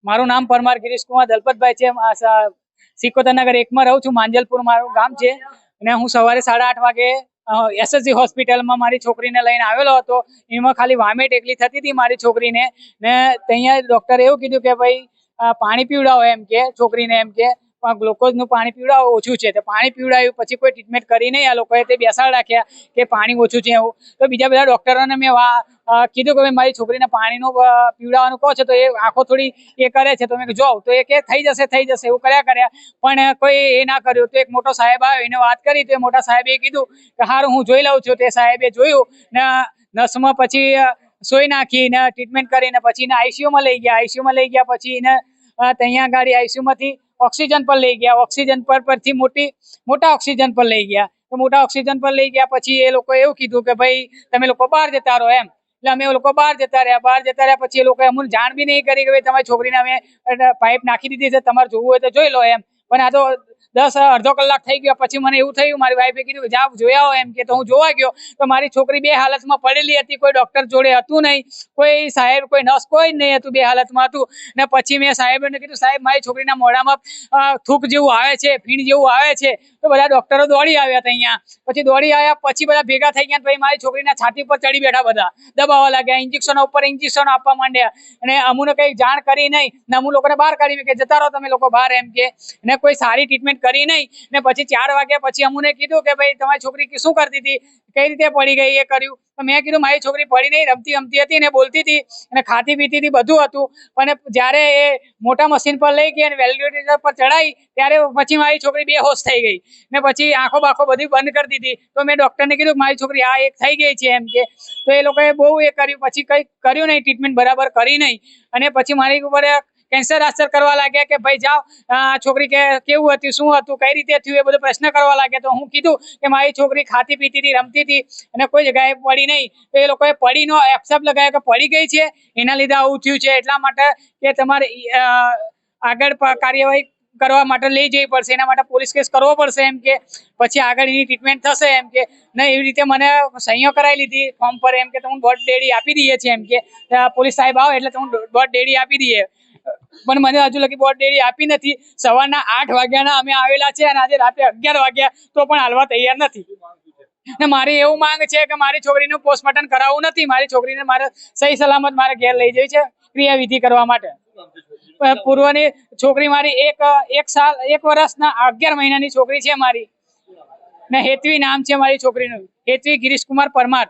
મારું નામ પરમાર ગિરીશકુમાર દલપતભાઈ છે। સિકોતરનગર 1 માં રહું છું। માંજલપુર મારું ગામ છે અને હું સવારે 8:30 વાગે એસએસજી હોસ્પિટલમાં મારી છોકરીને લઈને આવેલો હતો। એમાં ખાલી વામેટ એકલી થતી હતી મારી છોકરીને ને ત્યાં ડોક્ટરે એવું કીધું કે ભાઈ પાણી પીવડાવો એમ કે છોકરીને એમ કે ગ્લુકોઝનું પાણી પીવડાવો ઓછું છે। તો પાણી પીવડાવ્યું પછી કોઈ ટ્રીટમેન્ટ કરી નહીં। આ લોકોએ તે બેસાડ રાખ્યા કે પાણી ઓછું છે એવું। તો બીજા બધા ડોક્ટરોને મેં કીધું કે ભાઈ મારી છોકરીને પાણીનું પીવડાવવાનું કહો છો તો એ આંખો થોડી એ કરે છે। તો મેં જોઉં તો એ કે થઈ જશે એવું કર્યા પણ કોઈ એ ના કર્યું। તો એક મોટો સાહેબ આવ્યો એને વાત કરી તો એ મોટા સાહેબે કીધું કે હારું હું જોઈ લઉં છું। તે સાહેબે જોયું ને નસમાં પછી સોય નાખી ને ટ્રીટમેન્ટ કરીને પછી એને આઈસીયુમાં લઈ ગયા। પછી એને ત્યાં ગાડી આઈસીયુમાંથી ઓક્સિજન પર લઈ ગયા। ઓક્સિજન પરથી મોટા ઓક્સિજન પર લઈ ગયા। તો મોટા ઓક્સિજન પર લઈ ગયા પછી એ લોકો એવું કીધું કે ભાઈ તમે લોકો બહાર જતા રહો એમ। એટલે અમે લોકો બહાર જતા રહ્યા પછી એ લોકોએ અમને જાણ બી નહીં કરી કે ભાઈ તમારી છોકરીને અમે પાઇપ નાખી દીધી છે, તમારે જોવું હોય તો જોઈ લો એમ। પણ આ તો અડધો કલાક થઈ ગયો પછી મને એવું થયું, મારી વાઈફે કીધું કે જાઓ જોયા હો એમ કે। તો હું જોવા ગયો તો મારી છોકરી બે હાલતમાં પડેલી હતી। કોઈ ડોક્ટર જોડે હતું નહીં, કોઈ સાહેબ કોઈ નર્સ કોઈ નહીં હતું, બે હાલતમાં હતું। ને પછી મેં સાહેબને કીધું સાહેબ મારી છોકરીના મોઢામાં થૂક જેવું આવે છે, ફીણ જેવું આવે છે। તો બધા ડોક્ટરો દોડી આવ્યા હતા અહીંયા। પછી દોડી આવ્યા પછી બધા ભેગા થઈ ગયા પછી મારી છોકરીના છાતી પર ચડી બેઠા, બધા દબાવવા લાગ્યા, ઇન્જેક્શનો ઉપર ઇન્જેક્શનો આપવા માંડ્યા અને અમને કઈ જાણ કરી નહીં ને અમુ લોકોને બહાર કાઢી કે જતા રહો તમે લોકો બહાર એમ કે। ને કોઈ સારી ટ્રીટમેન્ટ કરી નહીં ને પછી 4 વાગ્યા પછી અમને કીધું કે ભાઈ તમારી છોકરી શું કરતી હતી, કઈ રીતે પડી ગઈ એ કર્યું। તો મેં કીધું મારી છોકરી પડી નહીં, રમતી હતી ને બોલતી હતી અને ખાતી પીતી હતી, બધું હતું। પણ જ્યારે એ મોટા મશીન પર લઈ ગઈ અને વેલ્યુએટર પર ચડાવી ત્યારે પછી મારી છોકરી બેહોશ થઈ ગઈ ને પછી આંખો બાખો બધી બંધ કરી દીધી। તો મેં ડોક્ટરને કીધું કે મારી છોકરી આ એક થઈ ગઈ છે એમ કે। તો એ લોકોએ બહુ એ કર્યું પછી કંઈ કર્યું નહીં, ટ્રીટમેન્ટ બરાબર કરી નહીં અને પછી મારી ઉપર કેન્સર આસર કરવા લાગ્યા કે ભાઈ જાઓ છોકરી કે કેવું હતું, શું હતું, કઈ રીતે થયું, એ બધો પ્રશ્ન કરવા લાગ્યા। તો હું કીધું કે મારી છોકરી ખાતી પીતી હતી, રમતી હતી અને કોઈ જગ્યાએ પડી નહીં। તો એ લોકોએ પડીનો એક્સેપ્ટ લગાવ્યો કે પડી ગઈ છે એના લીધે આવું થયું છે, એટલા માટે કે તમારે આગળ કાર્યવાહી કરવા માટે લઈ જવી પડશે, એના માટે પોલીસ કેસ કરવો પડશે એમ કે। પછી આગળ એની ટ્રીટમેન્ટ થશે એમ કે। ને એવી રીતે મને સહીઓ કરાવી લીધી ફોર્મ પર એમ કે તમને ડોટ ડેડી આપી દઈએ છીએ એમ કે। પોલીસ સાહેબ આવે એટલે તમને ડોટ ડેડી આપી દઈએ, પણ મને હજુ લગી બોટ ડેરી આપી નથી। સવારના 8 વાગ્યાના અમે આવેલા છે અને આજે રાતે 11 વાગ્યા તો પણ હાલવા તૈયાર નથી। ને મારી એવું માંગ છે કે મારી છોકરીનું પોસ્ટમોર્ટમ કરાવવું નથી, મારી છોકરીને મારે સહી સલામત મારે ઘેર લઈ જવી છે ક્રિયાવિધિ કરવા માટે। પૂર્વની છોકરી મારી 1 વર્ષના 11 મહિનાની છોકરી છે મારી ને હેતવી નામ છે મારી છોકરીનું, હેતવી ગિરીશકુમાર પરમાર।